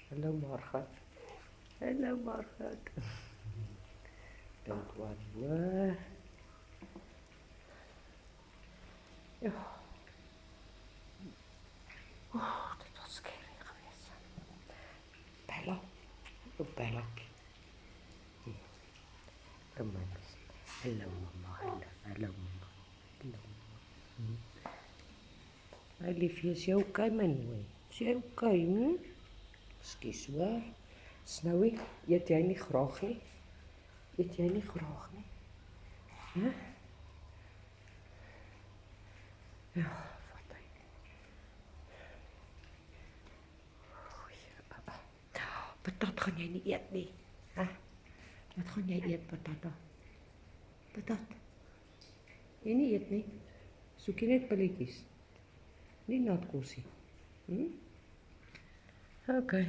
Hallo Margaret. Hallo Margaret. Don't worry. Ja. Dit was scary geweest. Bella. Oh, Bella. Come on. Hello mama. Hello mama. Hello mama. Hy liefie, is jy okay my nooi? Is jy okay, Skus hoor. Snowy, eet jy nie graag nie? Eet jy nie graag nie? Hæ? Ja, vat hy. Patat gaan jy nie eet nie. Hæ? Wat gaan jy eet, patata? Patat. Jy nie eet nie. Soek jy net pilletjies. Nie natkossie. Okay.